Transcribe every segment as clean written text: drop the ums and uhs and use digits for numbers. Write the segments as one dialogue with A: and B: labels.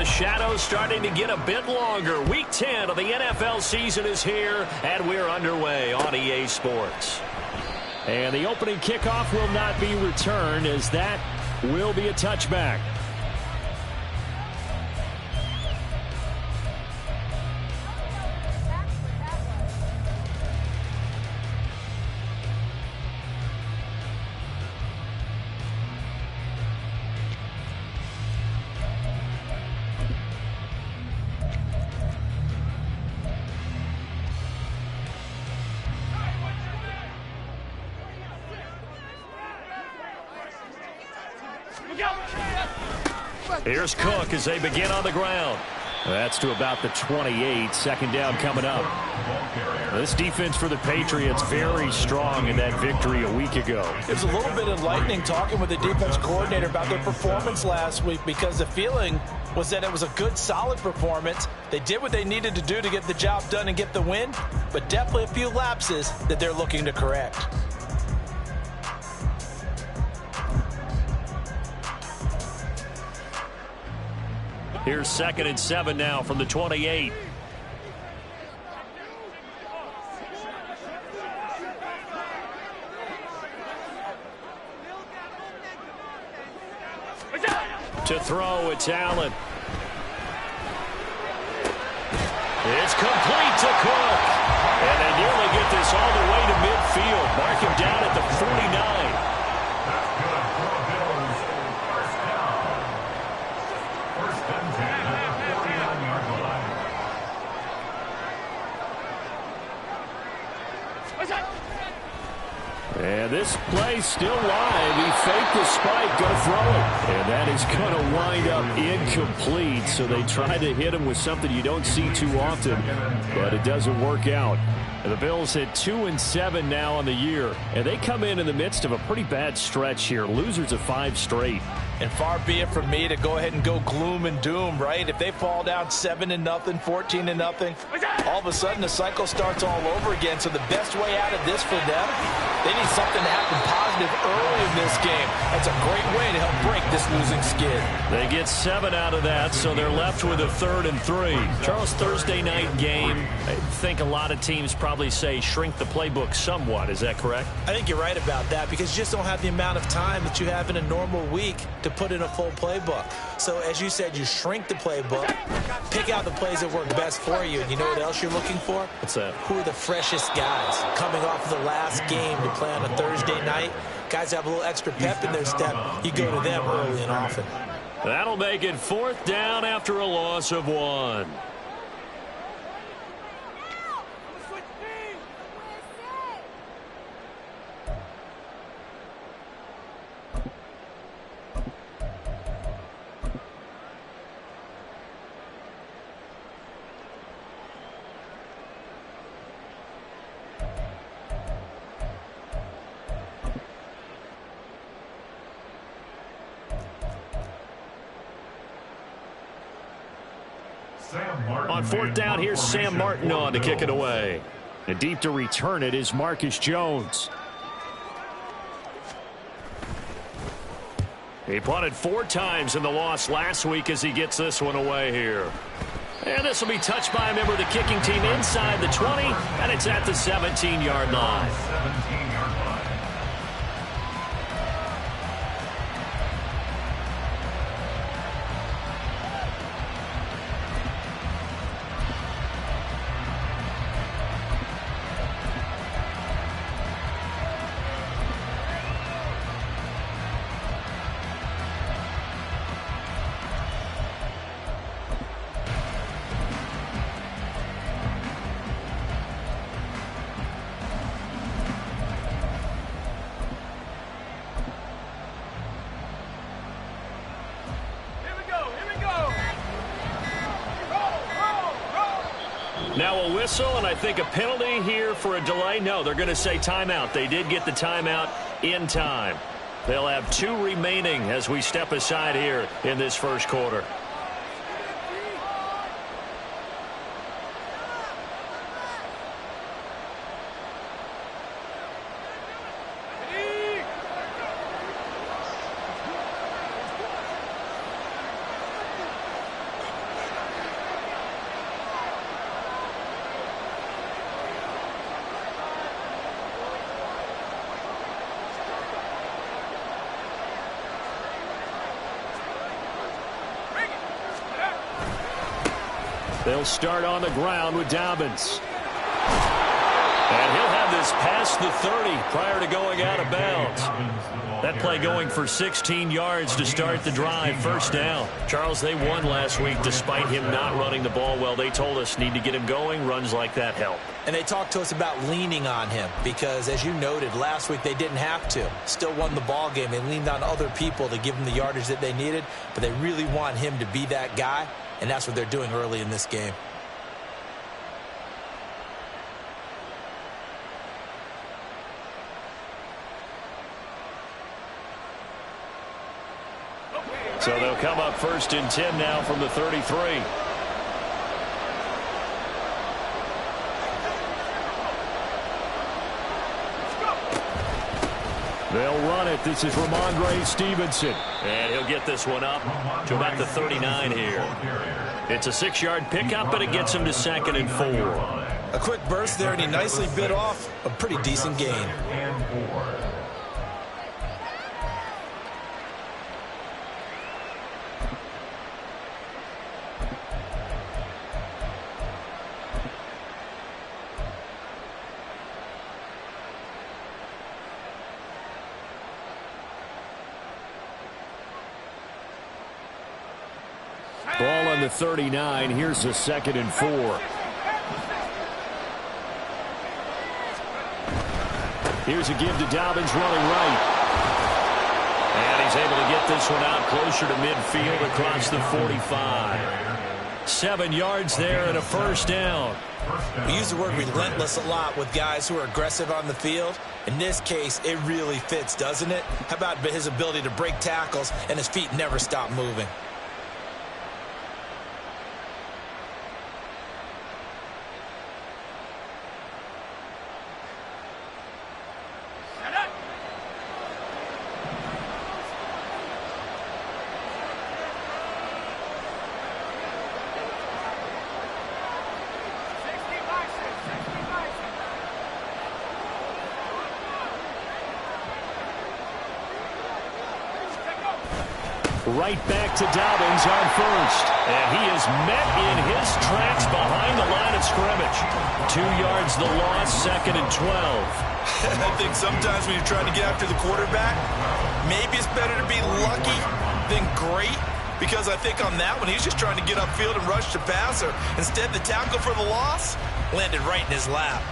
A: the shadows starting to get a bit longer. Week 10 of the NFL season is here, and we're underway on EA Sports. And the opening kickoff will not be returned, as that will be a touchback. Here's Cook as they begin on the ground. That's to about the 28. Second down coming up. This defense for the Patriots very strong in that victory a week ago.
B: It was a little bit enlightening talking with the defense coordinator about their performance last week, because the feeling was that it was a good, solid performance. They did what they needed to do to get the job done and get the win, but definitely a few lapses that they're looking to correct.
A: Here's 2nd and 7 now from the 28. To throw, it's Allen. It's complete to Cook. And they nearly get this all the way to midfield. Mark him down at the 49. And this play still live. He faked the spike, going to throw it. And that is going to wind up incomplete. So they try to hit him with something you don't see too often, but it doesn't work out. And the Bills hit 2-7 now on the year. And they come in the midst of a pretty bad stretch here. Losers of 5 straight.
B: And far be it from me to go ahead and go gloom and doom, right? If they fall down 7-0, 14-0, all of a sudden the cycle starts all over again. So the best way out of this for them, they need something to happen positive early in this game. That's a great way to help break this losing skid.
A: They get 7 out of that, so they're left with a 3rd and 3. Charles, Thursday night game, I think a lot of teams probably say shrink the playbook somewhat. Is that correct?
B: I think you're right about that, because you just don't have the amount of time that you have in a normal week to put in a full playbook. So as you said, you shrink the playbook, pick out the plays that work best for you. And you know what else you're looking for?
A: What's that?
B: Who are the freshest guys coming off of the last game to play on a Thursday night? Guys have a little extra pep in their step. You go to them early and often.
A: That'll make it 4th down after a loss of 1. On 4th down, here's Sam Martin on to kick it away. And deep to return it is Marcus Jones. He punted 4 times in the loss last week as he gets this one away here. And this will be touched by a member of the kicking team inside the 20, and it's at the 17-yard line. Now a whistle, and I think a penalty here for a delay. No, they're going to say timeout. They did get the timeout in time. They'll have 2 remaining as we step aside here in this first quarter. They'll start on the ground with Dobbins. And he'll have this past the 30 prior to going out of bounds. That play going for 16 yards to start the drive. First down. Charles, they won last week despite him not running the ball well. They told us need to get him going. Runs like that help.
B: And they talked to us about leaning on him because, as you noted, last week they didn't have to. Still won the ball game. They leaned on other people to give them the yardage that they needed, but they really want him to be that guy, and that's what they're doing early in this game.
A: So they'll come up 1st and 10 now from the 33. They'll run it. This is Ramondre Stevenson. And he'll get this one up to about the 39 here. It's a 6-yard pickup, and it gets him to 2nd and 4.
B: A quick burst there, and he nicely bit off a pretty decent gain.
A: Ball on the 39. Here's a 2nd and 4. Here's a give to Dobbins running right. And he's able to get this one out closer to midfield across the 45. 7 yards there and a first down.
B: We use the word relentless a lot with guys who are aggressive on the field. In this case, it really fits, doesn't it? How about his ability to break tackles and his feet never stop moving?
A: Right back to Dobbins on first. And he is met in his tracks behind the line of scrimmage. 2 yards the loss, 2nd and 12.
B: I think sometimes when you're trying to get after the quarterback, maybe it's better to be lucky than great. Because I think on that one, he's just trying to get upfield and rush the passer. Instead, the tackle for the loss landed right in his lap.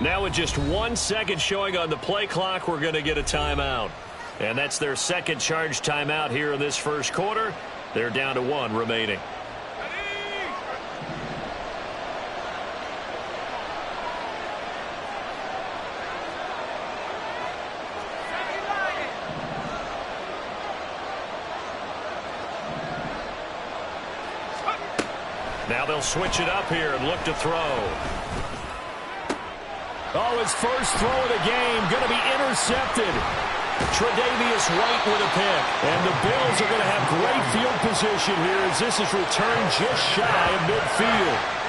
A: Now with just 1 second showing on the play clock, we're going to get a timeout. And that's their second charge timeout here in this first quarter. They're down to 1 remaining. Now they'll switch it up here and look to throw. Oh, his first throw of the game going to be intercepted. Tre'Davious White with a pick. And the Bills are going to have great field position here as this is returned just shy of midfield.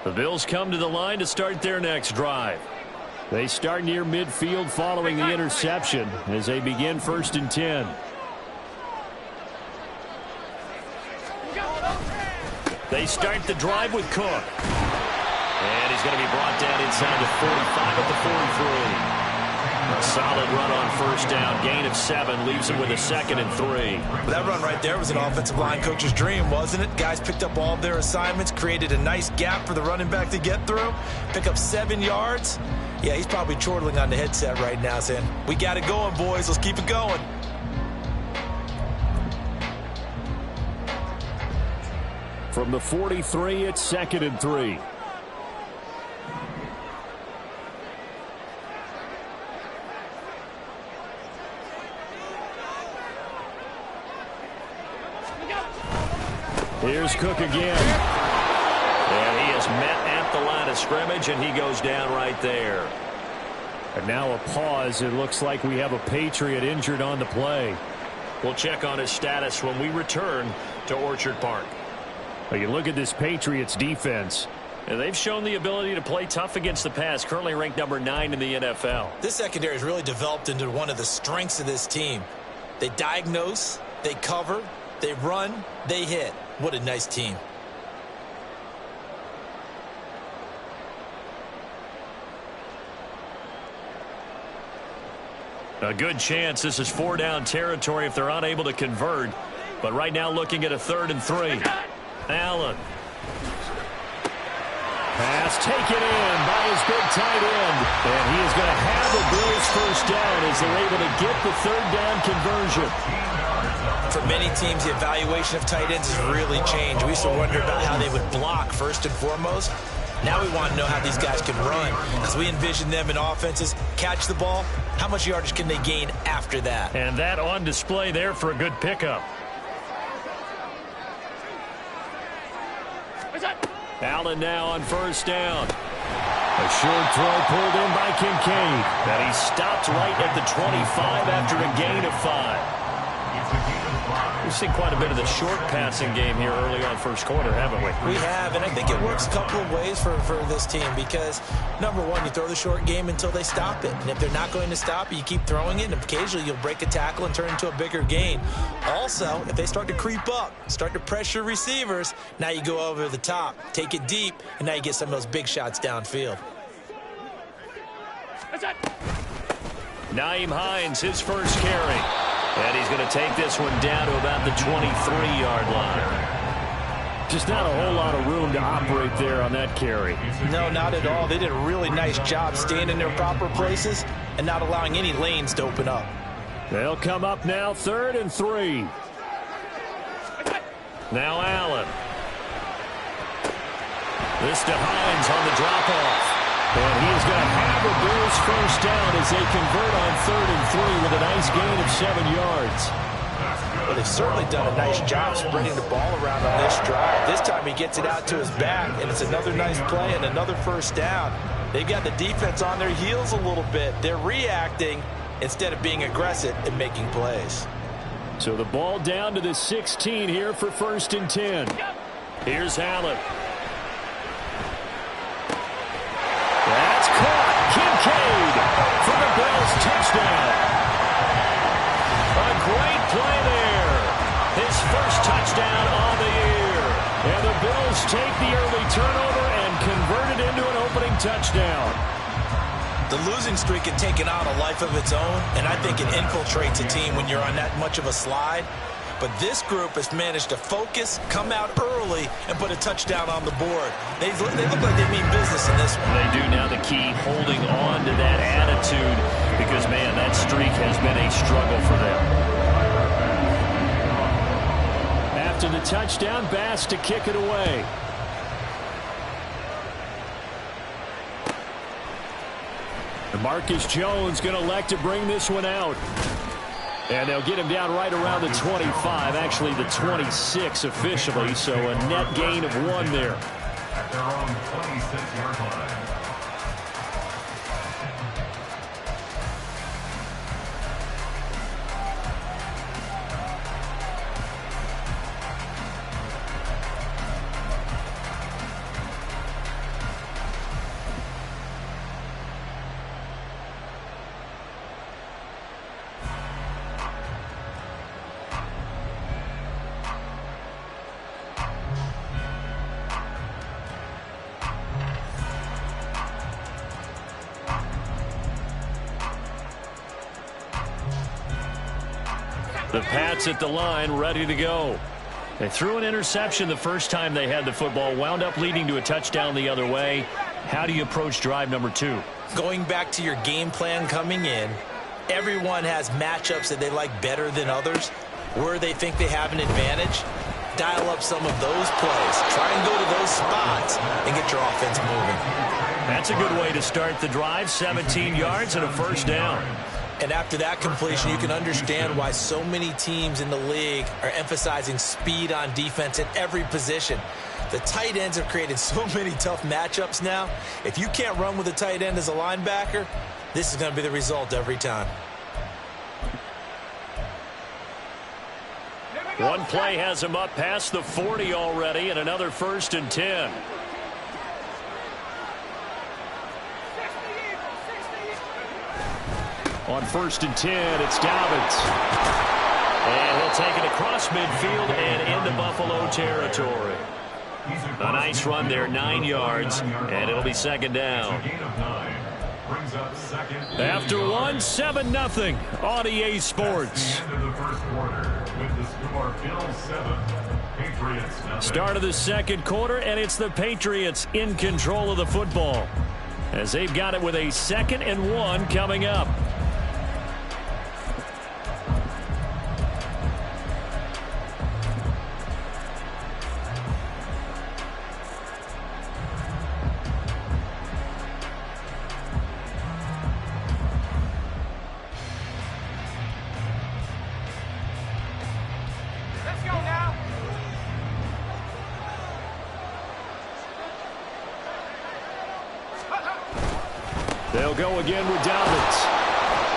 A: The Bills come to the line to start their next drive. They start near midfield following the interception as they begin 1st and 10. They start the drive with Cook. And he's going to be brought down inside the 45 at the 43. A solid run on first down. Gain of 7 leaves him with a 2nd and 3.
B: That run right there was an offensive line coach's dream, wasn't it? Guys picked up all of their assignments, created a nice gap for the running back to get through, pick up 7 yards. Yeah, he's probably chortling on the headset right now saying, we got it going, boys. Let's keep it going.
A: From the 43, it's 2nd and 3. Here's Cook again. And he is met at the line of scrimmage, and he goes down right there. And now a pause. It looks like we have a Patriot injured on the play. We'll check on his status when we return to Orchard Park. Well, you look at this Patriots defense. And they've shown the ability to play tough against the pass, currently ranked number 9 in the NFL.
B: This secondary has really developed into one of the strengths of this team. They diagnose, they cover, they run, they hit. What a nice team.
A: A good chance this is 4-down territory if they're unable to convert. But right now looking at a 3rd and 3. Allen. Pass taken in by his big tight end. And he is going to have the Bills first down as they're able to get the 3rd down conversion.
B: For many teams, the evaluation of tight ends has really changed. We used to wonder about how they would block first and foremost. Now we want to know how these guys can run. As we envision them in offenses, catch the ball, how much yardage can they gain after that?
A: And that on display there for a good pickup. Allen now on first down. A short throw pulled in by Kincaid. And he stopped right at the 25 after a gain of 5. We've seen quite a bit of the short passing game here early on first quarter, haven't we?
B: We have, and I think it works a couple of ways for this team because, number one, you throw the short game until they stop it. And if they're not going to stop it, you keep throwing it, and occasionally you'll break a tackle and turn into a bigger gain. Also, if they start to creep up, start to pressure receivers, now you go over the top, take it deep, and now you get some of those big shots downfield.
A: Nyheim Hines, his first carry. And he's going to take this one down to about the 23-yard line. Just not a whole lot of room to operate there on that carry.
B: No, not at all. They did a really nice job staying in their proper places and not allowing any lanes to open up.
A: They'll come up now, 3rd and 3. Now Allen. This to Hines on the drop-off. And he is going to have the Bills first down as they convert on 3rd and 3 with a nice gain of 7 yards.
B: Well, they've certainly done a nice job spreading the ball around on this drive. This time he gets it out to his back, and it's another nice play and another first down. They've got the defense on their heels a little bit. They're reacting instead of being aggressive and making plays.
A: So the ball down to the 16 here for 1st and 10. Here's Allen. That's caught. Kincaid for the Bills touchdown. A great play there. His first touchdown on the year. And the Bills take the early turnover and convert it into an opening touchdown.
B: The losing streak had taken on a life of its own, and I think it infiltrates a team when you're on that much of a slide. But this group has managed to focus, come out early, and put a touchdown on the board. They look like they mean business in this one.
A: They do. Now the key, holding on to that attitude, because, man, that streak has been a struggle for them. After the touchdown, Bass to kick it away. And Marcus Jones going to elect to bring this one out. And they'll get him down right around the 25, actually the 26 officially, so a net gain of 1 there.
C: At their own 26-yard line.
A: The Pats at the line, ready to go. They threw an interception the first time they had the football, wound up leading to a touchdown the other way. How do you approach drive number 2?
B: Going back to your game plan coming in, everyone has matchups that they like better than others, where they think they have an advantage. Dial up some of those plays. Try and go to those spots and get your offense moving.
A: That's a good way to start the drive. 17 yards and a first down.
B: And after that completion, you can understand why so many teams in the league are emphasizing speed on defense at every position. The tight ends have created so many tough matchups now. If you can't run with a tight end as a linebacker, this is going to be the result every time.
A: One play has him up past the 40 already, and another 1st and 10. On 1st and 10, it's Dobbins. And he'll take it across midfield and into Buffalo territory. A nice run there, 9 yards, and it'll be 2nd down. After one, 7-0 on EA Sports. Start of the 2nd quarter, and it's the Patriots in control of the football, as they've got it with a 2nd and 1 coming up. They'll go again with Dobbins.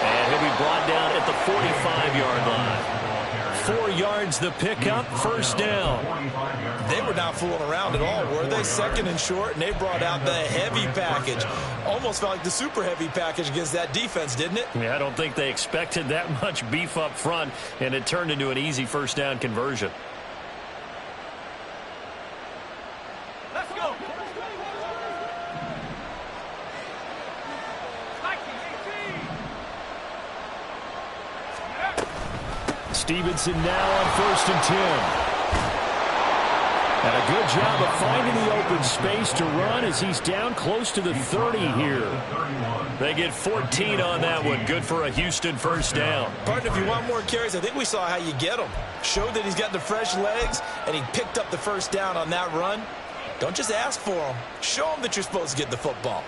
A: And he'll be brought down at the 45-yard line. 4 yards the pickup, 1st down.
B: They were not fooling around at all, were they? 2nd and short, and they brought out the heavy package. Almost felt like the super heavy package against that defense, didn't it?
A: Yeah, I don't think they expected that much beef up front, and it turned into an easy 1st down conversion. Stevenson now on 1st and 10. And a good job of finding the open space to run as he's down close to the 30 here. They get 14 on that one. Good for a Houston 1st down.
B: Partner, if you want more carries, I think we saw how you get them. Showed that he's got the fresh legs, and he picked up the 1st down on that run. Don't just ask for them. Show them that you're supposed to get the football.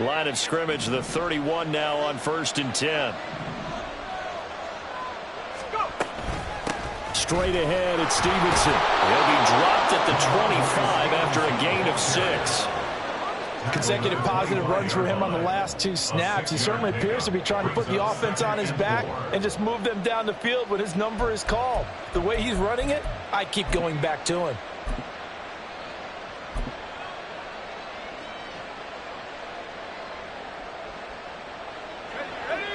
A: Line of scrimmage, the 31 now on 1st and 10. Straight ahead, it's Stevenson. He'll be dropped at the 25 after a gain of 6.
B: Consecutive positive runs for him on the last 2 snaps. He certainly appears to be trying to put the offense on his back and just move them down the field when his number is called. The way he's running it, I keep going back to him.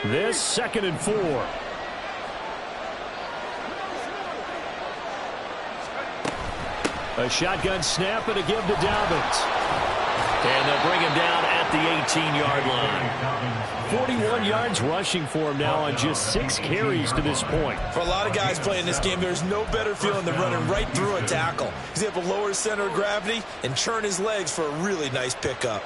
A: This 2nd and 4. A shotgun snap and a give to Dobbins. And they'll bring him down at the 18-yard line. 41 yards rushing for him now on just 6 carries to this point.
B: For a lot of guys playing this game, there's no better feeling than running right through a tackle. He's able to lower his center of gravity and churn his legs for a really nice pickup.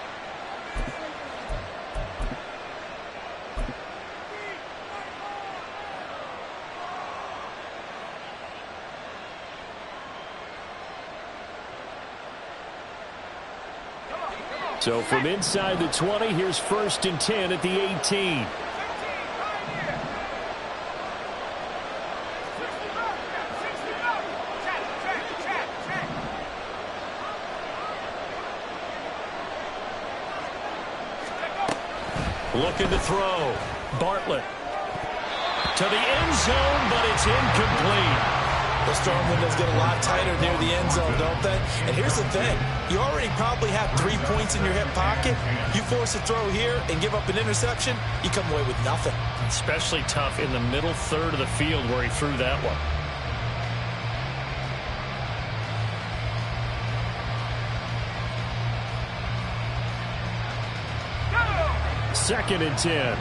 A: So from inside the 20, here's 1st and 10 at the 18. Looking to throw. Bartlett to the end zone, but it's incomplete.
B: The storm windows get a lot tighter near the end zone, don't they? And here's the thing. You already probably have 3 points in your hip pocket. You force a throw here and give up an interception, you come away with nothing.
A: Especially tough in the middle 3rd of the field where he threw that one. 2nd and 10.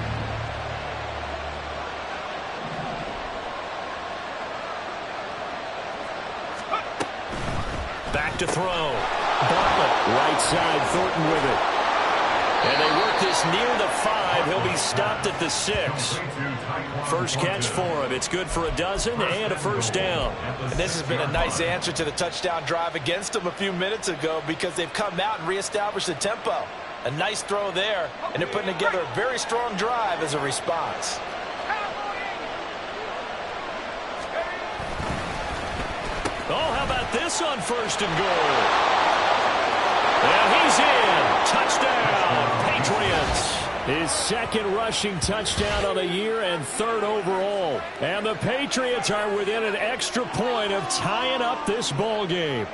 A: Back to throw. Bartlett, right side, Thornton with it. And they work this near the 5. He'll be stopped at the 6. First catch for him. It's good for a dozen and a first down.
B: And this has been a nice answer to the touchdown drive against them a few minutes ago because they've come out and reestablished the tempo. A nice throw there, and they're putting together a very strong drive as a response.
A: Oh, how about this on 1st and goal? And he's in. Touchdown, Patriots. His 2nd rushing touchdown of the year and 3rd overall. And the Patriots are within an extra point of tying up this ball game.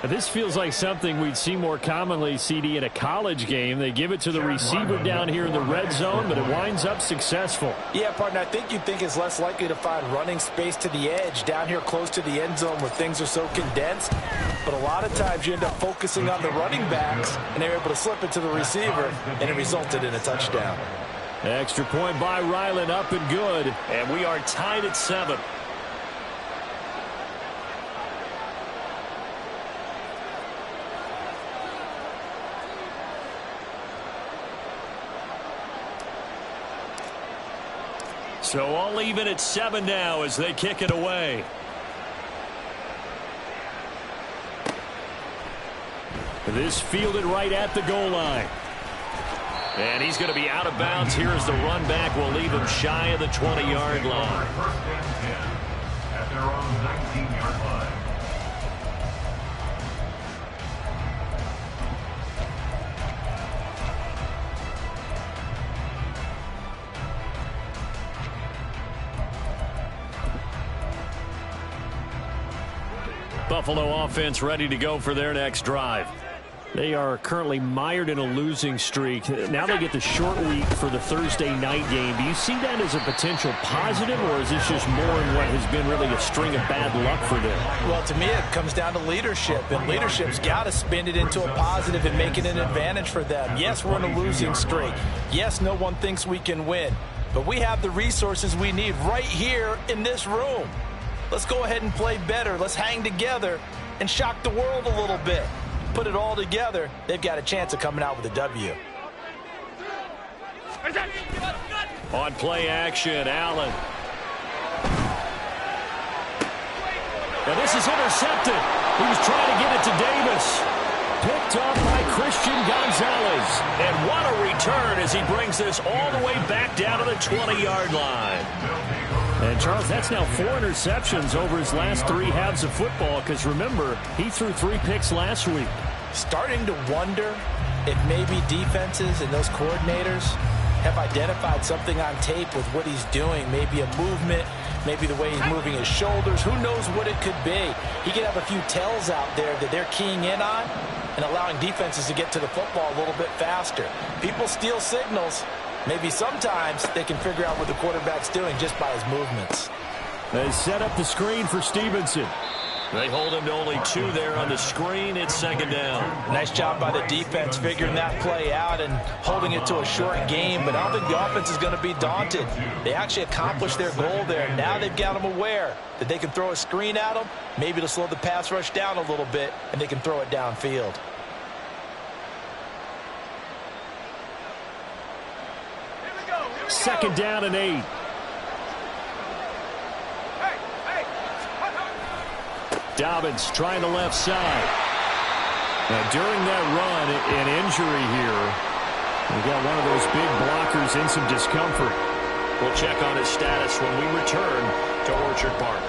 A: This feels like something we'd see more commonly, CD, in a college game. They give it to the receiver down here in the red zone, but it winds up successful.
B: Yeah, partner, I think you'd think it's less likely to find running space to the edge down here close to the end zone where things are so condensed. But a lot of times you end up focusing on the running backs, and they're able to slip it to the receiver, and it resulted in a touchdown.
A: Extra point by Ryland, up and good. And we are tied at 7. So all even at 7 now as they kick it away. This fielded right at the goal line. And he's going to be out of bounds here as the run back will leave him shy of the 20-yard line.
C: First and 10 at their own 19-yard line.
A: Buffalo offense ready to go for their next drive. They are currently mired in a losing streak. Now they get the short week for the Thursday night game. Do you see that as a potential positive, or is this just more in what has been really a string of bad luck for them?
B: Well, to me, it comes down to leadership, and leadership's got to spin it into a positive and make it an advantage for them. Yes, we're in a losing streak. Yes, no one thinks we can win, but we have the resources we need right here in this room. Let's go ahead and play better. Let's hang together and shock the world a little bit. Put it all together, they've got a chance of coming out with a W.
A: On play action, Allen. Now this is intercepted. He was trying to get it to Davis. Picked off by Christian Gonzalez. And what a return as he brings this all the way back down to the 20-yard line. And, Charles, that's now 4 interceptions over his last 3 halves of football because, remember, he threw 3 picks last week.
B: Starting to wonder if maybe defenses and those coordinators have identified something on tape with what he's doing. Maybe a movement, maybe the way he's moving his shoulders. Who knows what it could be? He could have a few tells out there that they're keying in on and allowing defenses to get to the football a little bit faster. People steal signals. Maybe sometimes they can figure out what the quarterback's doing just by his movements.
A: They set up the screen for Stevenson. They hold him to only 2 there on the screen. It's 2nd down.
B: Nice job by the defense figuring that play out and holding it to a short game, but I don't think the offense is going to be daunted. They actually accomplished their goal there. Now they've got them aware that they can throw a screen at them, maybe to slow the pass rush down a little bit, and they can throw it downfield.
A: Second down and 8. Dobbins trying the left side. Now, during that run, an injury here. We got one of those big blockers in some discomfort. We'll check on his status when we return to Orchard Park.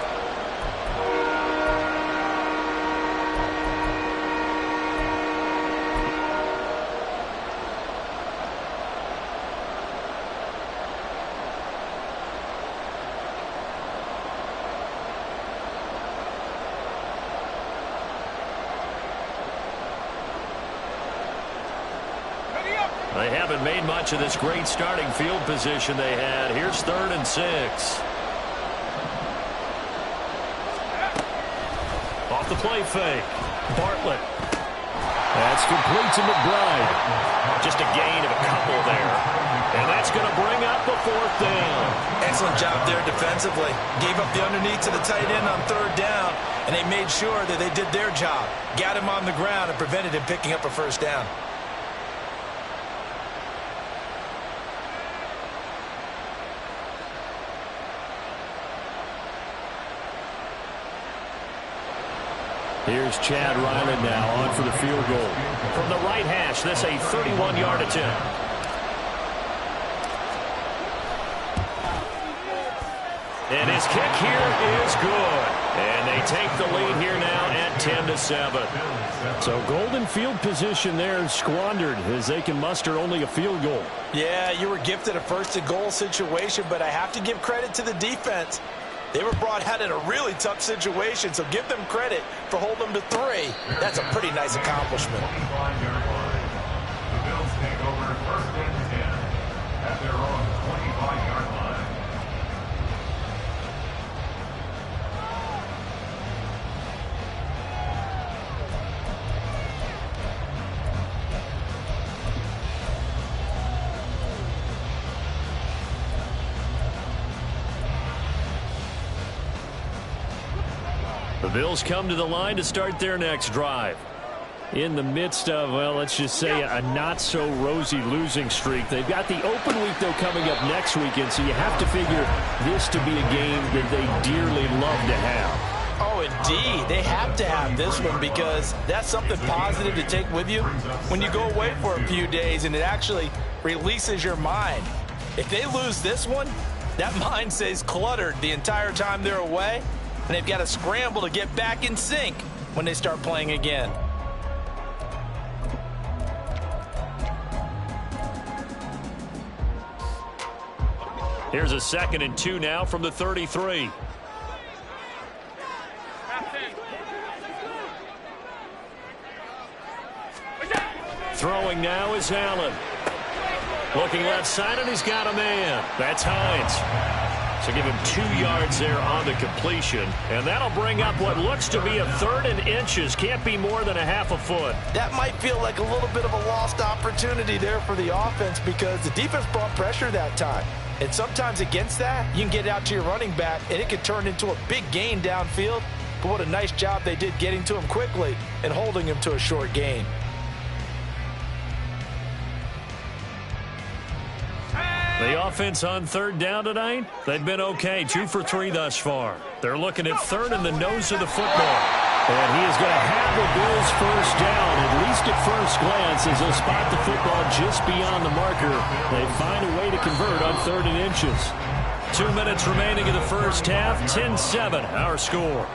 A: They haven't made much of this great starting field position they had. Here's 3rd and 6. Off the play fake. Bartlett. That's complete to McBride.
B: Just a gain of a couple there.
A: And that's going to bring up the 4th down.
B: Excellent job there defensively. Gave up the underneath to the tight end on 3rd down, and they made sure that they did their job. Got him on the ground and prevented him picking up a 1st down.
A: Here's Chad Ryland now on for the field goal. From the right hash, this a 31-yard attempt. And his kick here is good. And they take the lead here now at 10-7. So golden field position there squandered as they can muster only a field goal.
B: Yeah, you were gifted a 1st-and-goal situation, but I have to give credit to the defense. They were brought out in a really tough situation, so give them credit for holding them to 3. That's a pretty nice accomplishment.
C: 25-yard line. The Bills take over 1st and 10 at their own 25-yard line.
A: The Bills come to the line to start their next drive. In the midst of, well, let's just say a not-so-rosy losing streak. They've got the open week, though, coming up next weekend, so you have to figure this to be a game that they dearly love to have.
B: Oh, indeed. They have to have this one because that's something positive to take with you when you go away for a few days, and it actually releases your mind. If they lose this one, that mind stays cluttered the entire time they're away, and they've got to scramble to get back in sync when they start playing again.
A: Here's a 2nd and 2 now from the 33. Throwing now is Allen. Looking left side, and he's got a man. That's Hines. So give him 2 yards there on the completion. And that'll bring up what looks to be a 3rd and inches. Can't be more than a half a foot.
B: That might feel like a little bit of a lost opportunity there for the offense because the defense brought pressure that time. And sometimes against that, you can get out to your running back, and it can turn into a big gain downfield. But what a nice job they did getting to him quickly and holding him to a short gain.
A: The offense on 3rd down tonight, they've been okay, 2 for 3 thus far. They're looking at 3rd in the nose of the football. And he is going to have the Bills 1st down, at least at first glance, as they'll spot the football just beyond the marker. They find a way to convert on 3rd and inches. 2 minutes remaining in the first half, 10-7, our score.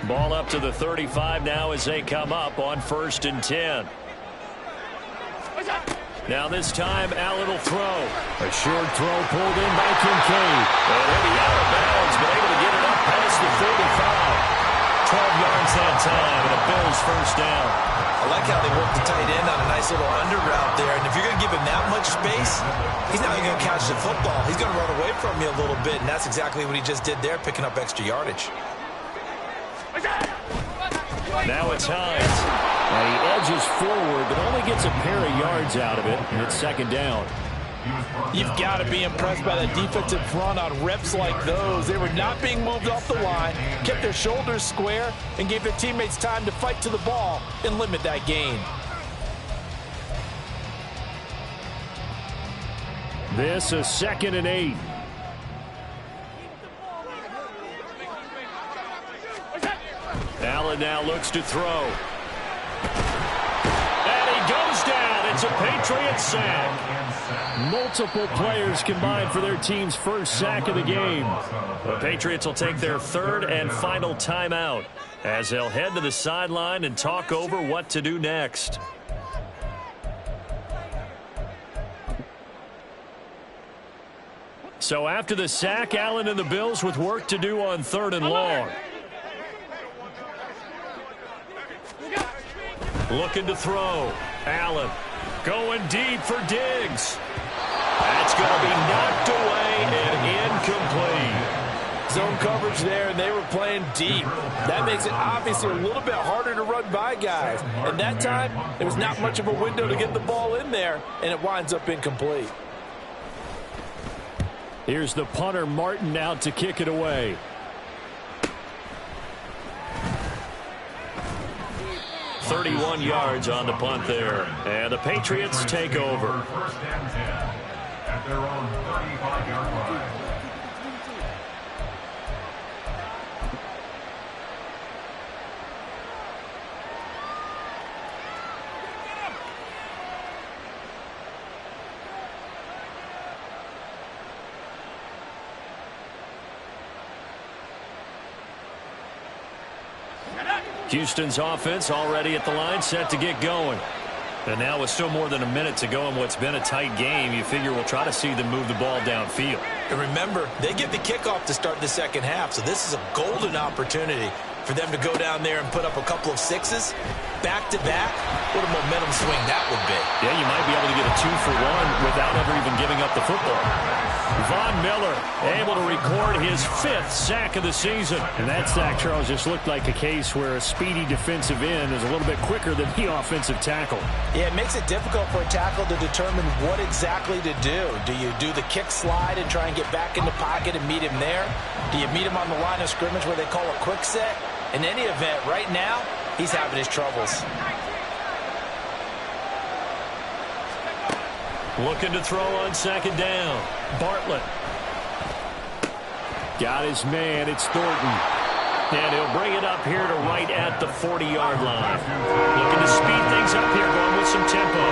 A: Ball up to the 35 now as they come up on 1st and 10. Now this time, Allen will throw. A short throw pulled in by Kincaid. And he'll be out of bounds, but able to get it up past the 35. 12 yards that time, and a Bills 1st down.
B: I like how they work the tight end on a nice little under route there. And if you're going to give him that much space, he's not even going to catch the football. He's going to run away from you a little bit, and that's exactly what he just did there, picking up extra yardage.
A: Now it's Hines. And he edges forward, but only gets a pair of yards out of it, and it's 2nd down.
B: You've got to be impressed by the defensive front on reps like those. They were not being moved off the line, kept their shoulders square, and gave their teammates time to fight to the ball and limit that gain.
A: This is 2nd and 8. Allen now looks to throw. And he goes down. It's a Patriot sack. Multiple players combined for their team's 1st sack of the game. The Patriots will take their 3rd and final timeout as they'll head to the sideline and talk over what to do next. So after the sack, Allen and the Bills with work to do on 3rd and long. Looking to throw. Allen going deep for Diggs. That's going to be knocked away and incomplete.
B: Zone coverage there, and they were playing deep. That makes it obviously a little bit harder to run by guys. And that time, there was not much of a window to get the ball in there, and it winds up incomplete.
A: Here's the punter, Martin, out to kick it away. 31 yards on the punt there. And the Patriots take over.
C: First and 10 at their own 35-yard line.
A: Houston's offense already at the line, set to get going. And now with still more than a minute to go in what's been a tight game, you figure we'll try to see them move the ball downfield.
B: And remember, they get the kickoff to start the second half, so this is a golden opportunity for them to go down there and put up a couple of sixes back-to-back. What a momentum swing that would be.
A: Yeah, you might be able to get a 2-for-1 without ever even giving up the football. Von Miller able to record his 5th sack of the season. And that sack, Charles, just looked like a case where a speedy defensive end is a little bit quicker than the offensive tackle.
B: Yeah, it makes it difficult for a tackle to determine what exactly to do. Do you do the kick slide and try and get back in the pocket and meet him there? Do you meet him on the line of scrimmage where they call a quick set? In any event, right now, he's having his troubles.
A: Looking to throw on second down. Bartlett. Got his man. It's Thornton. And he'll bring it up here to right at the 40-yard line. Looking to speed things up here, going with some tempo.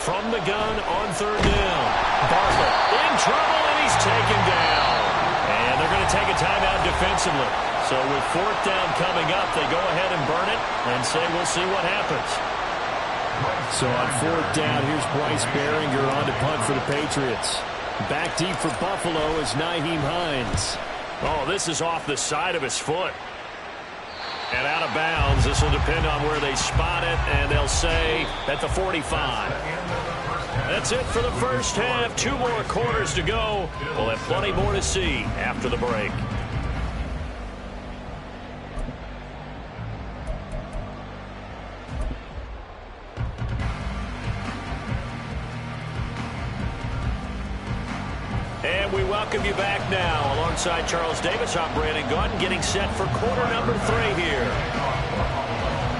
A: From the gun on third down. Bartlett in trouble, and he's taken down. And they're going to take a timeout defensively. So with fourth down coming up, they go ahead and burn it and say we'll see what happens. So on fourth down, here's Bryce Baringer on to punt for the Patriots. Back deep for Buffalo is Nyheim Hines. Oh, this is off the side of his foot. And out of bounds. This will depend on where they spot it, and they'll say at the 45. That's it for the first half. 2 more quarters to go. We'll have plenty more to see after the break. And we welcome you back now. Alongside Charles Davis, I'm Brandon Gaudin, getting set for quarter number 3 here.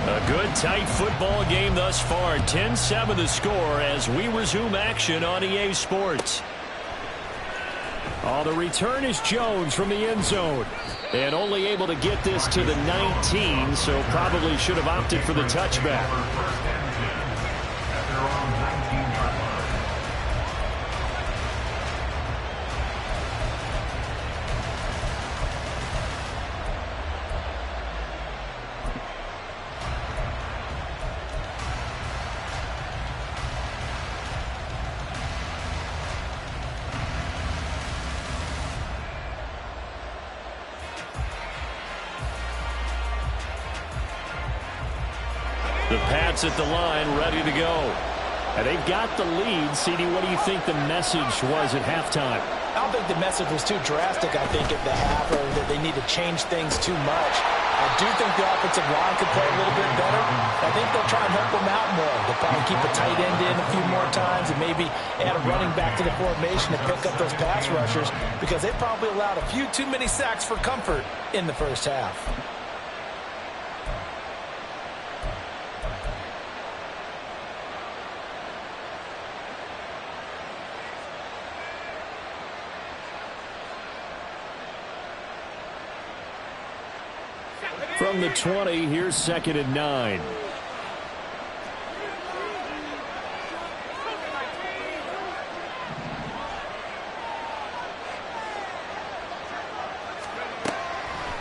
A: A good, tight football game thus far. 10-7 the score as we resume action on EA Sports. Oh, the return is Jones from the end zone. And only able to get this to the 19, so probably should have opted for the touchback. The Pats at the line, ready to go. And they've got the lead. CD, what do you think the message was at halftime?
B: I don't think the message was too drastic, I think, at the half, or that they need to change things too much. I do think the offensive line could play a little bit better. I think they'll try and help them out more. They'll probably keep a tight end in a few more times and maybe add a running back to the formation to pick up those pass rushers, because they probably allowed a few too many sacks for comfort in the first half.
A: From the 20, here's 2nd and 9.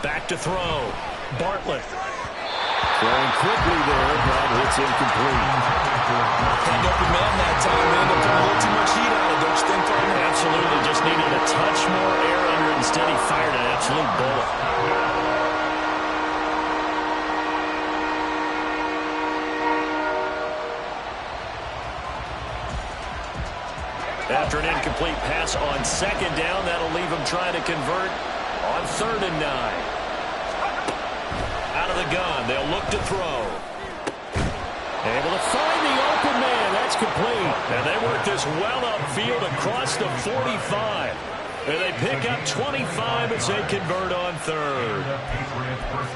A: Back to throw. Bartlett. Throwing quickly there, but it's incomplete.
B: Hand open man that time, man. They're putting a little too much heat on it, don't you think, Tony?
A: Absolutely. Just needed a touch more air under it. Instead, he fired an absolute bullet. After an incomplete pass on second down, that'll leave them trying to convert on 3rd and 9. Out of the gun, they'll look to throw. Able to find the open man. That's complete. And they work this well upfield across the 45. And they pick up 25 as they convert on 3rd.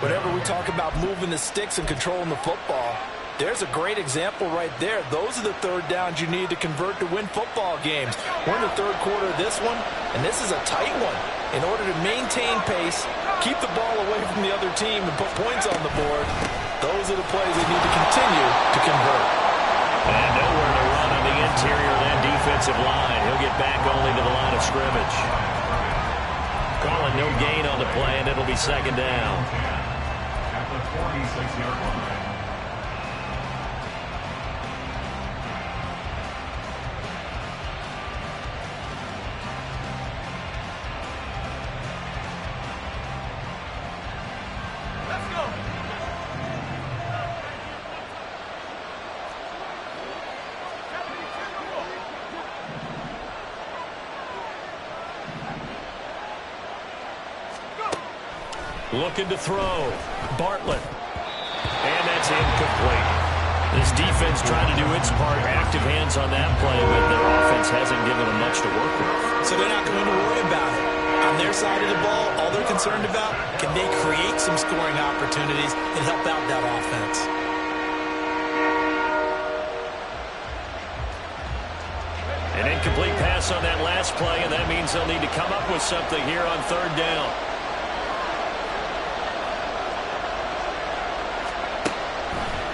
B: Whenever we talk about moving the sticks and controlling the football, there's a great example right there. Those are the 3rd downs you need to convert to win football games. We're in the 3rd quarter of this one, and this is a tight one. In order to maintain pace, keep the ball away from the other team, and put points on the board, those are the plays they need to continue to convert.
A: And nowhere to run on the interior of that defensive line. He'll get back only to the line of scrimmage. Calling no gain on the play, and it'll be 2nd down.
C: At the 46-yard line.
A: Looking to throw. Bartlett. And that's incomplete. This defense trying to do its part. Active hands on that play, but their offense hasn't given them much to work with.
B: So they're not going to worry about it. On their side of the ball, all they're concerned about, can they create some scoring opportunities and help out that offense?
A: An incomplete pass on that last play, and that means they'll need to come up with something here on 3rd down.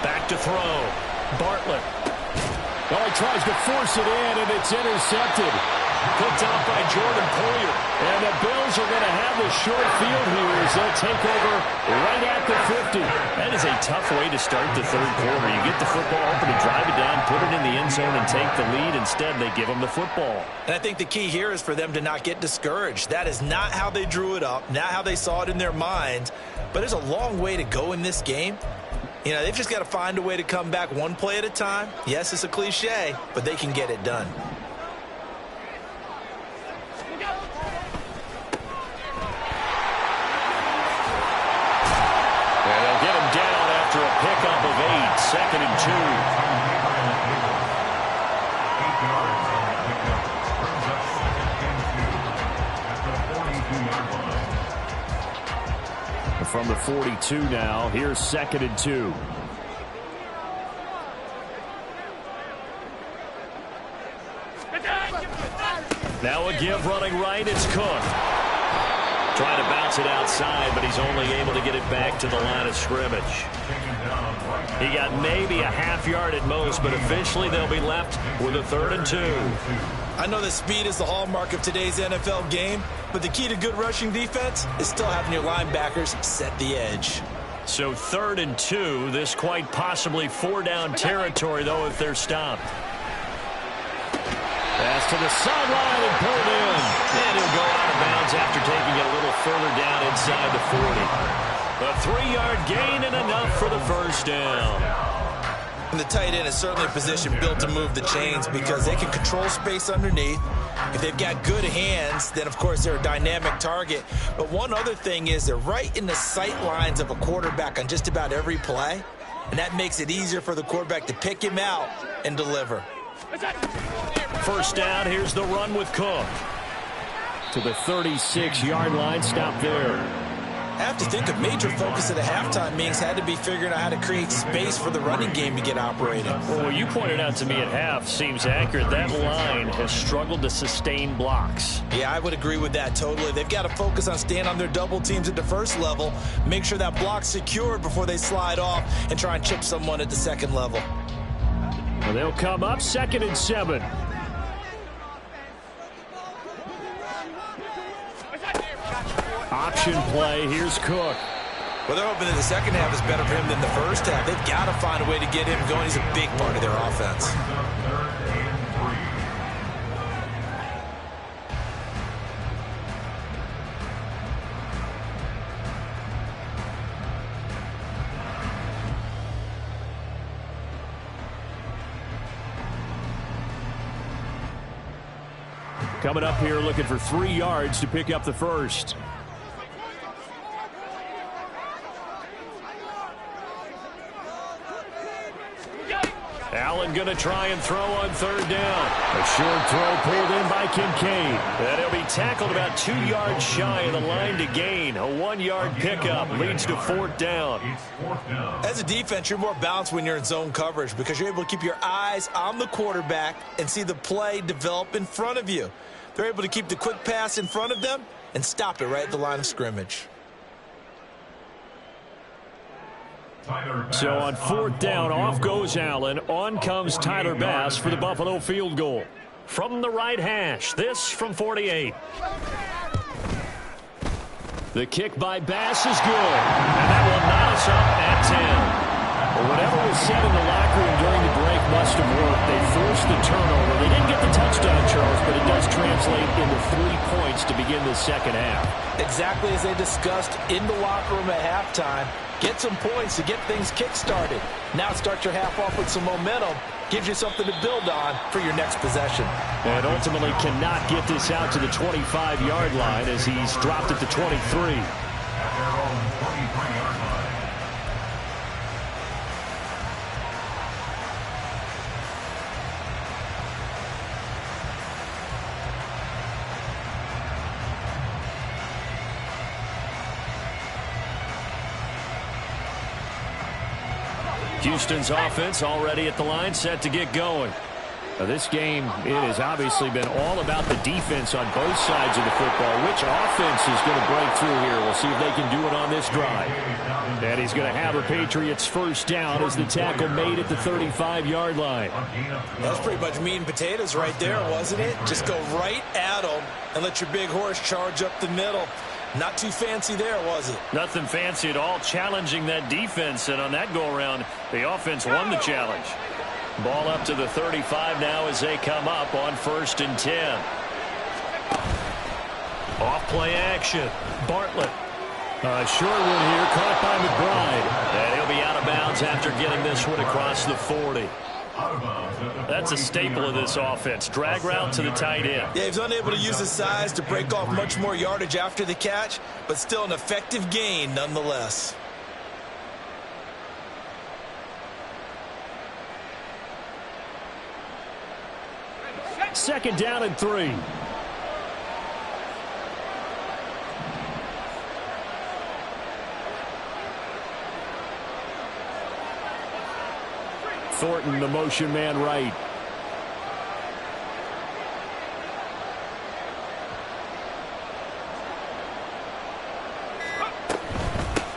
A: Back to throw. Bartlett. Oh, he tries to force it in, and it's intercepted. Picked out by Jordan Poyer. And the Bills are going to have the short field here as they'll take over right at the 50. That is a tough way to start the 3rd quarter. You get the football open and drive it down, put it in the end zone, and take the lead. Instead, they give them the football.
B: And I think the key here is for them to not get discouraged. That is not how they drew it up, not how they saw it in their minds. But there's a long way to go in this game. You know, they've just got to find a way to come back one play at a time. Yes, it's a cliche, but they can get it done.
A: And they'll get him down after a pickup of 8, 2nd and 2.
C: 8 yards on the pickup. Brings up 2nd and 2 at the 42-yard line.
A: From the 42 now, here's 2nd and 2. Now a give running right, it's Cook. Trying to bounce it outside, but he's only able to get it back to the line of scrimmage. He got maybe a half yard at most, but officially they'll be left with a 3rd and 2.
B: I know that speed is the hallmark of today's NFL game, but the key to good rushing defense is still having your linebackers set the edge.
A: So 3rd and 2, this quite possibly 4-down territory, though, if they're stopped. Pass to the sideline and pulled in. And he'll go out of bounds after taking it a little further down inside the 40. A 3-yard gain and enough for the 1st down.
B: And the tight end is certainly a position built to move the chains because they can control space underneath. If they've got good hands, then of course they're a dynamic target. But one other thing is they're right in the sight lines of a quarterback on just about every play. And that makes it easier for the quarterback to pick him out and deliver.
A: 1st down, here's the run with Cook. To the 36-yard line, stop there.
B: I have to think a major focus of the halftime meetings had to be figuring out how to create space for the running game to get operating.
A: Well, what you pointed out to me at half seems accurate. That line has struggled to sustain blocks.
B: Yeah, I would agree with that totally. They've got to focus on staying on their double teams at the 1st level, make sure that block's secured before they slide off and try and chip someone at the 2nd level.
A: Well, they'll come up 2nd and 7. Option play. Here's Cook.
B: Well, they're hoping that the 2nd half is better for him than the 1st half. They've got to find a way to get him going. He's a big part of their offense.
A: Coming up here looking for 3 yards to pick up the first. Allen going to try and throw on 3rd down. A short throw pulled in by Kincaid. And he'll be tackled about 2 yards shy of the line to gain. A 1-yard pickup leads to 4th down.
B: As a defense, you're more balanced when you're in zone coverage because you're able to keep your eyes on the quarterback and see the play develop in front of you. They're able to keep the quick pass in front of them and stop it right at the line of scrimmage.
A: So on 4th down, off goes Allen. On comes Tyler Bass for the Buffalo field goal. From the right hash, this from 48. The kick by Bass is good. And that will knot us up at 10. Well, whatever was said in the locker room during the break must have worked. They forced the turnover. They didn't get the touchdown, Charles, but it does translate into 3 points to begin the second half.
B: Exactly as they discussed in the locker room at halftime. Get some points to get things kick-started. Now start your half off with some momentum. Gives you something to build on for your next possession.
A: And ultimately cannot get this out to the 25-yard line as he's dropped at the 23.
C: At their own 23-yard line.
A: Houston's offense already at the line, set to get going. Now this game, it has obviously been all about the defense on both sides of the football. Which offense is going to break through here? We'll see if they can do it on this drive. And he's going to have a Patriots first down as the tackle made at the 35-yard line.
B: That's pretty much meat and potatoes right there, wasn't it? Just go right at them and let your big horse charge up the middle. Not too fancy there, was it?
A: Nothing fancy at all, challenging that defense. And on that go-around, the offense won the challenge. Ball up to the 35 now as they come up on 1st and 10. Off play action. Bartlett. Short one here, caught by McBride. And he'll be out of bounds after getting this one across the 40. That's a staple of this offense. Drag route to the tight end.
B: Yeah, he's unable to use his size to break off much more yardage after the catch, but still an effective gain nonetheless.
A: Second down and 3. Thornton, the motion man right.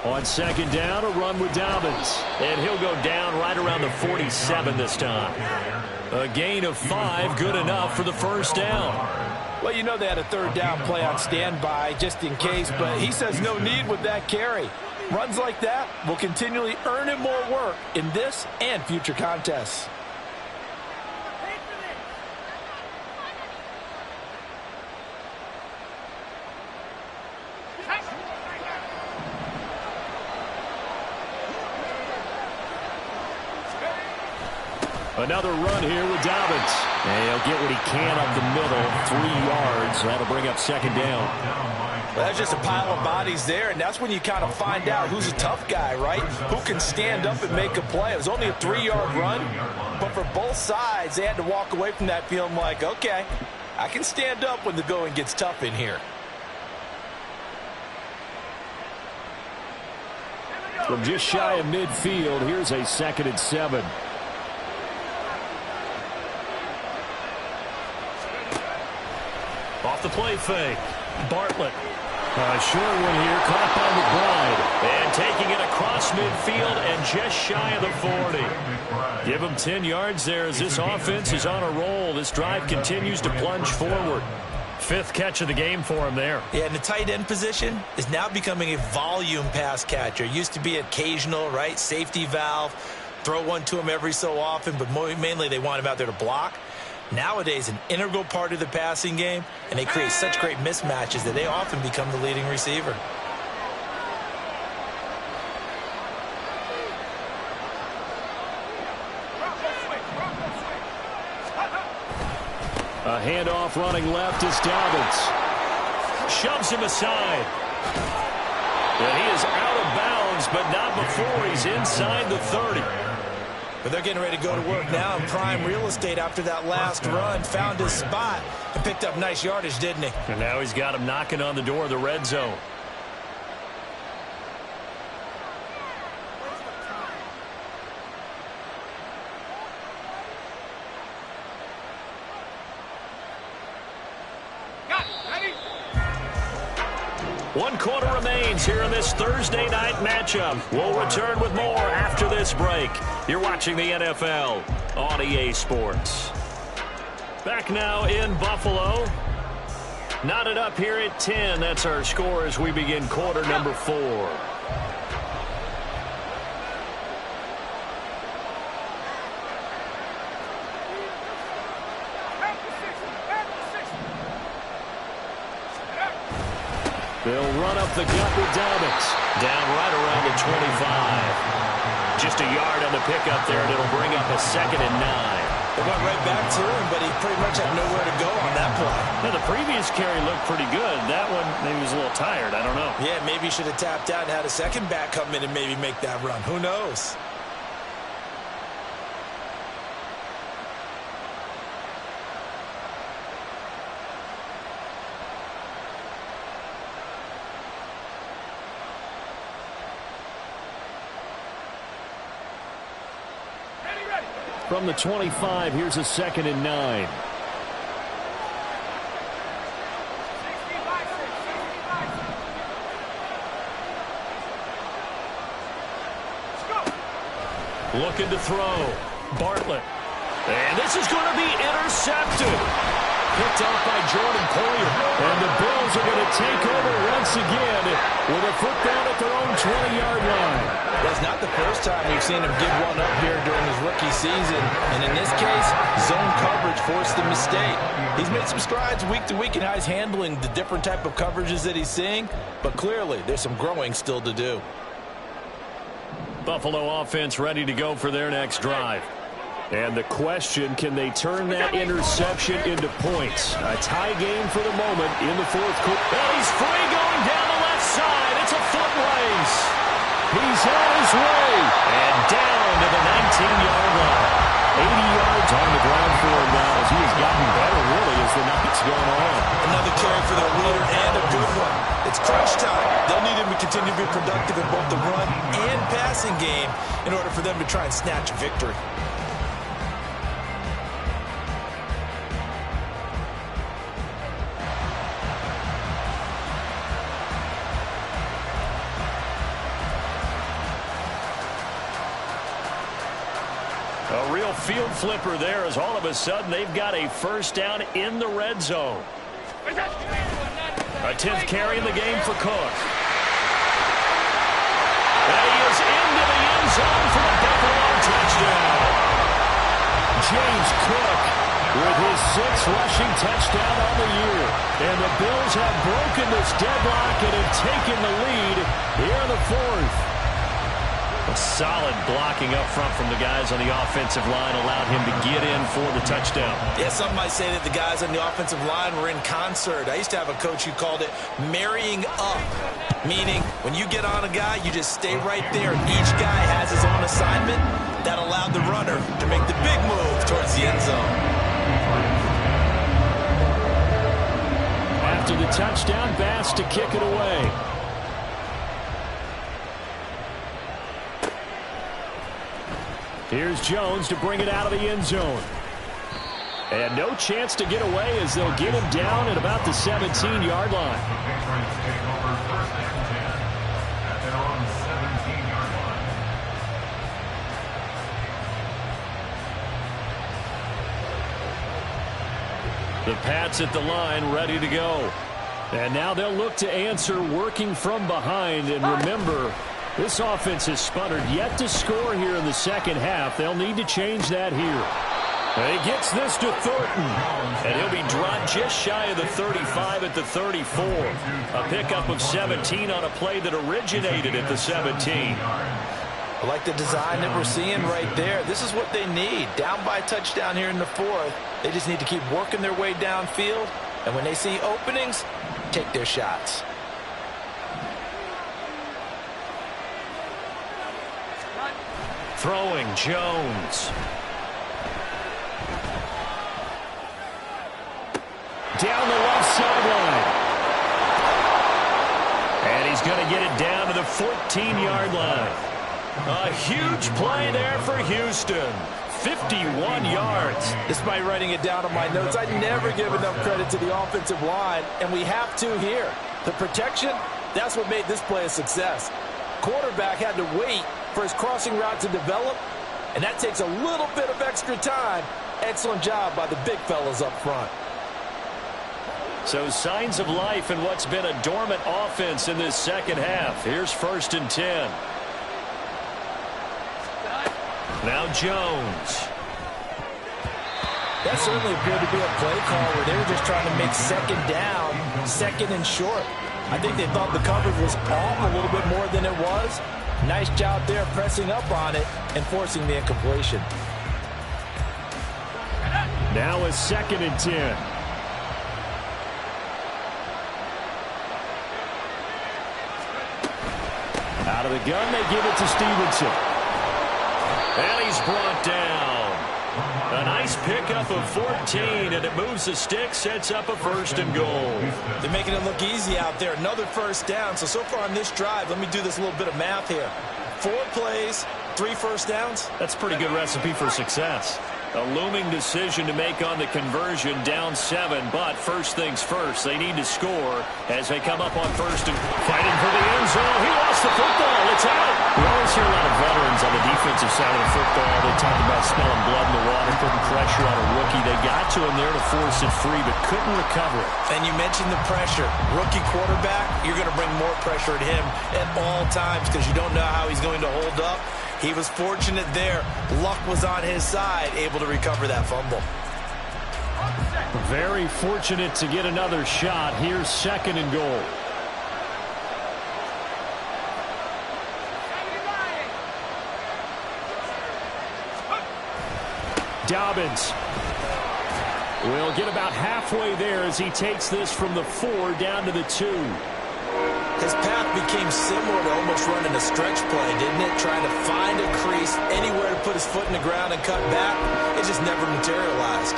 A: On second down, a run with Dobbins. And he'll go down right around the 47 this time. A gain of 5, good enough for the first down.
B: Well, you know they had a 3rd down play on standby just in case, but he says no need with that carry. Runs like that will continually earn him more work in this and future contests.
A: Another run here with Dobbins. And he'll get what he can up the middle, 3 yards. That'll bring up second down.
B: Well, that's just a pile of bodies there, and that's when you kind of find out who's a tough guy, right? Who can stand up and make a play. It was only a 3-yard run, but for both sides, they had to walk away from that feeling like, okay, I can stand up when the going gets tough in here.
A: From just shy of midfield, here's a 2nd and 7. Off the play fake. Bartlett. A short one here, caught by McBride. And taking it across midfield and just shy of the 40. Give him 10 yards there as this offense is on a roll. This drive continues to plunge forward. 5th catch of the game for him there.
B: Yeah, and the tight end position is now becoming a volume pass catcher. Used to be occasional, right? Safety valve. Throw one to him every so often, but mainly they want him out there to block. Nowadays, an integral part of the passing game, and they create such great mismatches that they often become the leading receiver.
A: A handoff off running left is Dobbins. Shoves him aside. And he is out of bounds, but not before he's inside the 30.
B: But they're getting ready to go to work now in prime real estate after that last run. Found his spot and picked up nice yardage, didn't he?
A: And now he's got him knocking on the door of the red zone. One quarter remains here in this Thursday night matchup. We'll return with more after this break. You're watching the NFL on EA Sports. Back now in Buffalo. Knotted up here at 10. That's our score as we begin quarter number 4. They'll run up the gut with Dobbins. Down right around the 25. Just a yard on the pickup there, and it'll bring up a 2nd and 9.
B: They went right back to him, but he pretty much had nowhere to go on that play.
A: Now, the previous carry looked pretty good. That one, maybe he was a little tired. I don't know.
B: Yeah, maybe he should have tapped out and had a second back come in and maybe make that run. Who knows?
A: From the 25, here's a 2nd and 9. Looking to throw. Bartlett. And this is going to be intercepted. Picked off by Jordan Poyer. And the Bills are going to take over once again with a foot down at their own 20-yard line.
B: That's not the first time we've seen him give one up here during his rookie season. And in this case, zone coverage forced the mistake. He's made some strides week to week in how he's handling the different type of coverages that he's seeing. But clearly, there's some growing still to do.
A: Buffalo offense ready to go for their next drive. And the question, can they turn that interception into points? A tie game for the moment in the 4th quarter. Oh, he's free going down the left side. It's a foot race. He's on his way. And down to the 19-yard line. 80 yards on the ground for him now as he has gotten better, really, as the night's gone on.
B: Another carry for their leader and a good one. It's crunch time. They'll need him to continue to be productive in both the run and passing game in order for them to try and snatch a victory.
A: A real field flipper there as all of a sudden they've got a first down in the red zone. A 10th carry in the game for Cook. And he is into the end zone for the Buffalo touchdown. James Cook with his 6th rushing touchdown on the year. And the Bills have broken this deadlock and have taken the lead here in the 4th. A solid blocking up front from the guys on the offensive line allowed him to get in for the touchdown.
B: Yeah, some might say that the guys on the offensive line were in concert. I used to have a coach who called it marrying up, meaning when you get on a guy, you just stay right there. Each guy has his own assignment. That allowed the runner to make the big move towards the end zone.
A: After the touchdown, Bass to kick it away. Here's Jones to bring it out of the end zone. And no chance to get away as they'll get him down at about the 17-yard line. The Pats at the line ready to go. And now they'll look to answer working from behind. And remember, this offense has sputtered yet to score here in the second half. They'll need to change that here. And he gets this to Thornton. And he'll be dropped just shy of the 35 at the 34. A pickup of 17 on a play that originated at the 17.
B: I like the design that we're seeing right there. This is what they need. Down by a touchdown here in the fourth. They just need to keep working their way downfield. And when they see openings, take their shots.
A: Throwing Jones. Down the left sideline. And he's going to get it down to the 14-yard line. A huge play there for Houston. 51 yards.
B: Despite writing it down on my notes, I never give enough credit to the offensive line, and we have to here. The protection, that's what made this play a success. Quarterback had to wait for his crossing route to develop, and that takes a little bit of extra time. Excellent job by the big fellas up front.
A: So signs of life in what's been a dormant offense in this second half. Here's 1st and 10. Now Jones.
B: That certainly appeared to be a play call where they were just trying to make second down, second and short. I think they thought the coverage was off a little bit more than it was. Nice job there pressing up on it and forcing the incompletion.
A: Now a 2nd and 10. Out of the gun, they give it to Stevenson. And he's brought down. A nice pickup of 14, and it moves the stick, sets up a 1st and goal.
B: They're making it look easy out there. Another 1st down. So far on this drive, let me do this little bit of math here. 4 plays, 3 first downs.
A: That's a pretty good recipe for success. A looming decision to make on the conversion, down 7, but first things first, they need to score as they come up on 1st and fighting for the end zone. He lost the football. It's out. We always hear a lot of veterans on the defensive side of the football. They talk about smelling blood in the water, putting pressure on a rookie. They got to him there to force it free, but couldn't recover it.
B: And you mentioned the pressure. Rookie quarterback, you're going to bring more pressure at him at all times because you don't know how he's going to hold up. He was fortunate there. Luck was on his side, able to recover that fumble.
A: Very fortunate to get another shot. Here's 2nd and goal. Dobbins will get about halfway there as he takes this from the 4 down to the 2.
B: His path became similar to almost running a stretch play, didn't it? Trying to find a crease, anywhere to put his foot in the ground and cut back. It just never materialized.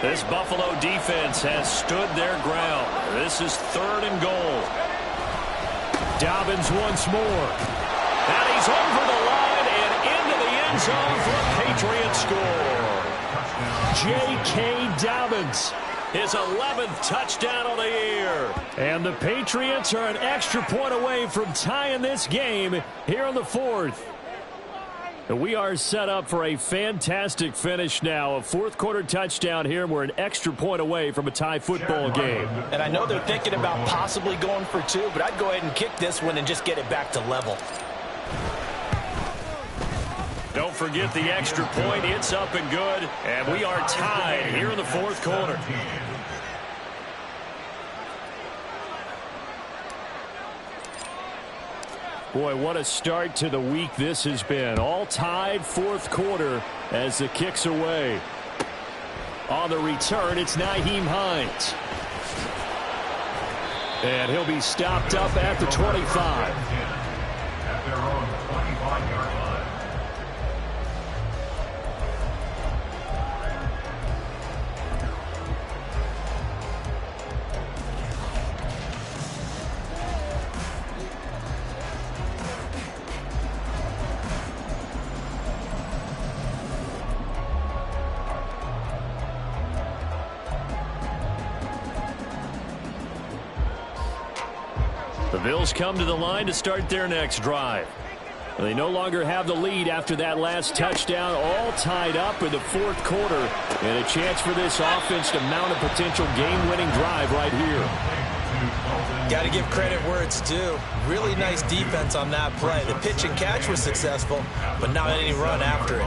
A: This Buffalo defense has stood their ground. This is 3rd and goal. Dobbins once more. And he's over the line and into the end zone for a Patriot score. J.K. Dobbins, his 11th touchdown of the year. And the Patriots are an extra point away from tying this game here in the 4th. We are set up for a fantastic finish now. A 4th quarter touchdown here. We're an extra point away from a tie football game.
B: And I know they're thinking about possibly going for 2, but I'd go ahead and kick this one and just get it back to level.
A: Don't forget the extra point. It's up and good. And we are tied here in the 4th quarter. Boy, what a start to the week this has been. All tied 4th quarter as the kick's away. On the return, it's Nyheim Hines. And he'll be stopped up at the 25.
C: At their own 25-yard line.
A: The Bills come to the line to start their next drive. They no longer have the lead after that last touchdown, all tied up in the 4th quarter. And a chance for this offense to mount a potential game-winning drive right here.
B: Got to give credit where it's due. Really nice defense on that play. The pitch and catch was successful, but not any run after it.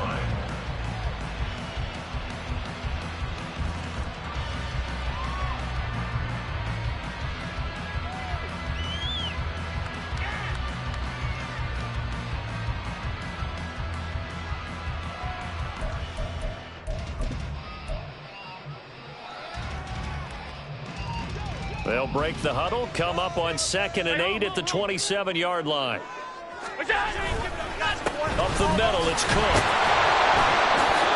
A: They'll break the huddle, come up on 2nd and 8 at the 27-yard line. Up the middle, it's Cook.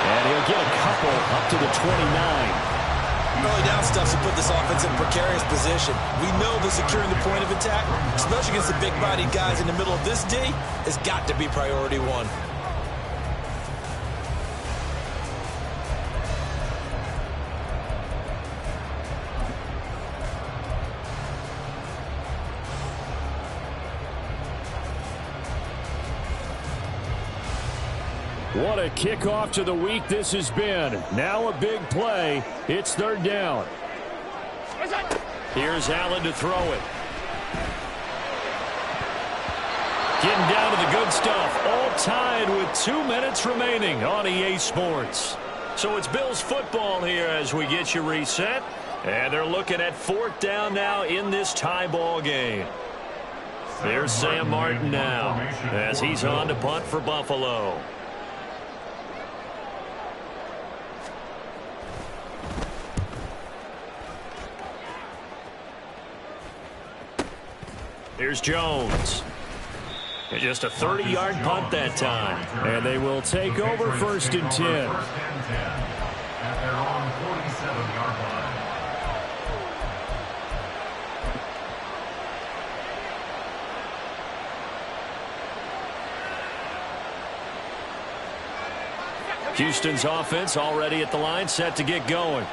A: And he'll get a couple up to the 29.
B: Early down stuff to put this offense in a precarious position. We know that securing the point of attack, especially against the big-bodied guys in the middle of this D, has got to be priority one.
A: What a kickoff to the week this has been. Now a big play. It's 3rd down. Here's Allen to throw it. Getting down to the good stuff. All tied with 2 minutes remaining on EA Sports. So it's Bills football here as we get you reset. And they're looking at 4th down now in this tie ball game. There's Sam Martin now as he's on to punt for Buffalo. Here's Jones. Just a 30-yard punt that time. And they will take over 1st and 10.
C: At their own 47-yard line.
A: Houston's offense already at the line, set to get going.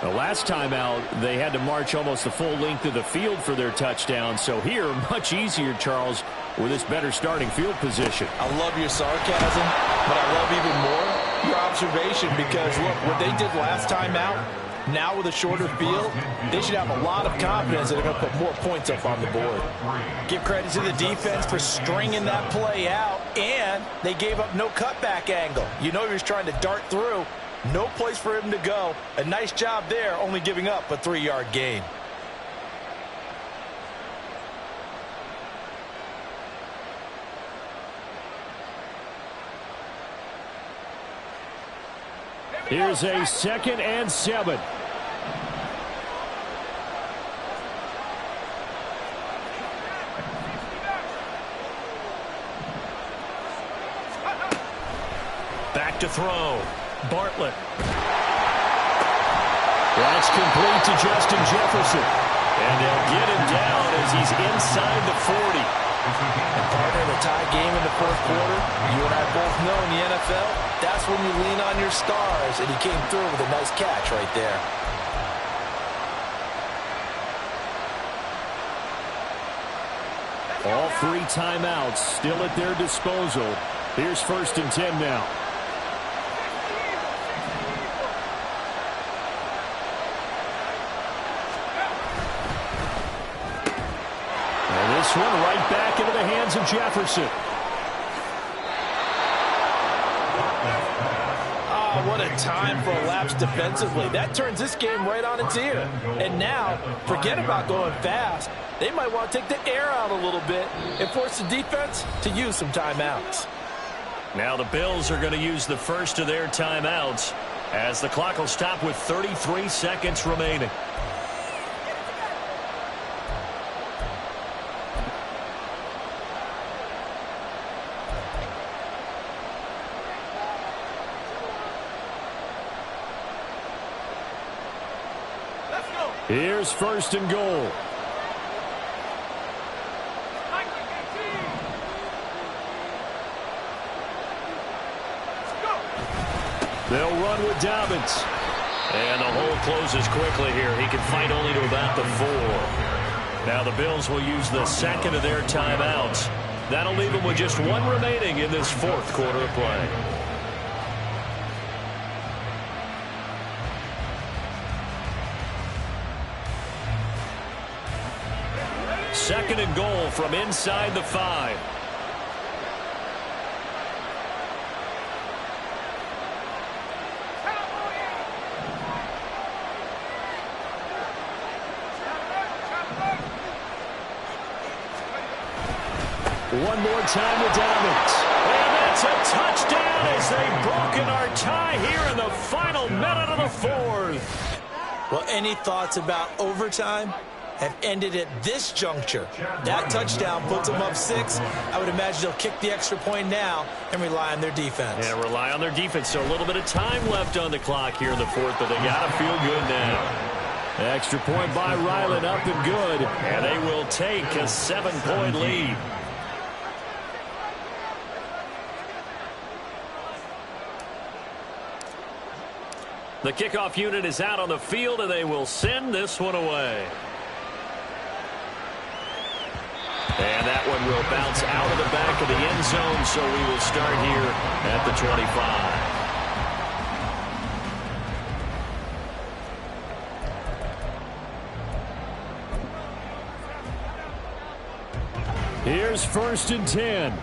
A: The last time out, they had to march almost the full length of the field for their touchdown. So here, much easier, Charles, with this better starting field position.
B: I love your sarcasm, but I love even more your observation because, look, what they did last time out, now with a shorter field, they should have a lot of confidence that they're going to put more points up on the board. Give credit to the defense for stringing that play out, and they gave up no cutback angle. You know he was trying to dart through. No place for him to go. A nice job there, only giving up a 3-yard gain.
A: Here's a 2nd and 7. Back to throw. Bartlett. That's complete to Justin Jefferson. And they'll get him down as he's inside the 40.
B: And partner, the tie game in the 4th quarter, you and I both know in the NFL, that's when you lean on your stars, and he came through with a nice catch right there.
A: All 3 timeouts still at their disposal. Here's 1st and 10 now. This one right back into the hands of Jefferson.
B: What a time for a lapse defensively. That turns this game right on its ear. And now, forget about going fast. They might want to take the air out a little bit and force the defense to use some timeouts.
A: Now the Bills are going to use the first of their timeouts as the clock will stop with 33 seconds remaining. Here's 1st and goal. They'll run with Dobbins. And the hole closes quickly here. He can fight only to about the 4. Now the Bills will use the 2nd of their timeouts. That'll leave them with just 1 remaining in this 4th quarter of play. 2nd and goal from inside the 5. One more time with Dobbins. And that's a touchdown as they've broken our tie here in the final minute of the 4th.
B: Well, any thoughts about overtime have ended at this juncture. That touchdown puts them up 6. I would imagine they'll kick the extra point now and rely on their defense.
A: Yeah, rely on their defense. So a little bit of time left on the clock here in the 4th, but they got to feel good now. Extra point by Ryland up and good, and they will take a 7-point lead. The kickoff unit is out on the field, and they will send this one away. And that one will bounce out of the back of the end zone, so we will start here at the 25. Here's 1st and 10.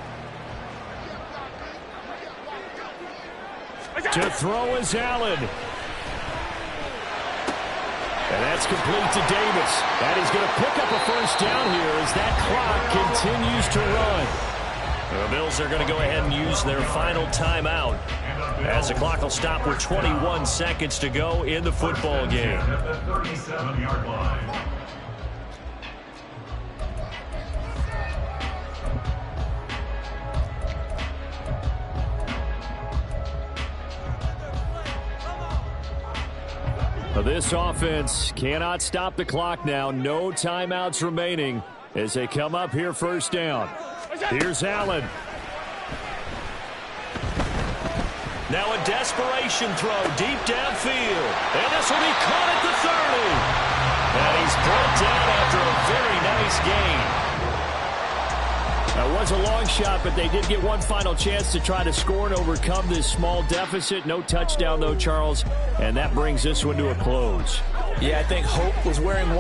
A: To throw is Allen. And that's complete to Davis. And he's going to pick up a 1st down here as that clock continues to run. The Bills are going to go ahead and use their final timeout as the clock will stop with 21 seconds to go in the football game.
C: At the 37-yard line.
A: This offense cannot stop the clock now. No timeouts remaining as they come up here 1st down. Here's Allen. Now a desperation throw deep downfield. And this will be caught at the 30. And he's brought down after a very nice gain. That was a long shot, but they did get one final chance to try to score and overcome this small deficit. No touchdown, though, Charles, and that brings this one to a close.
B: Yeah, I think hope was wearing one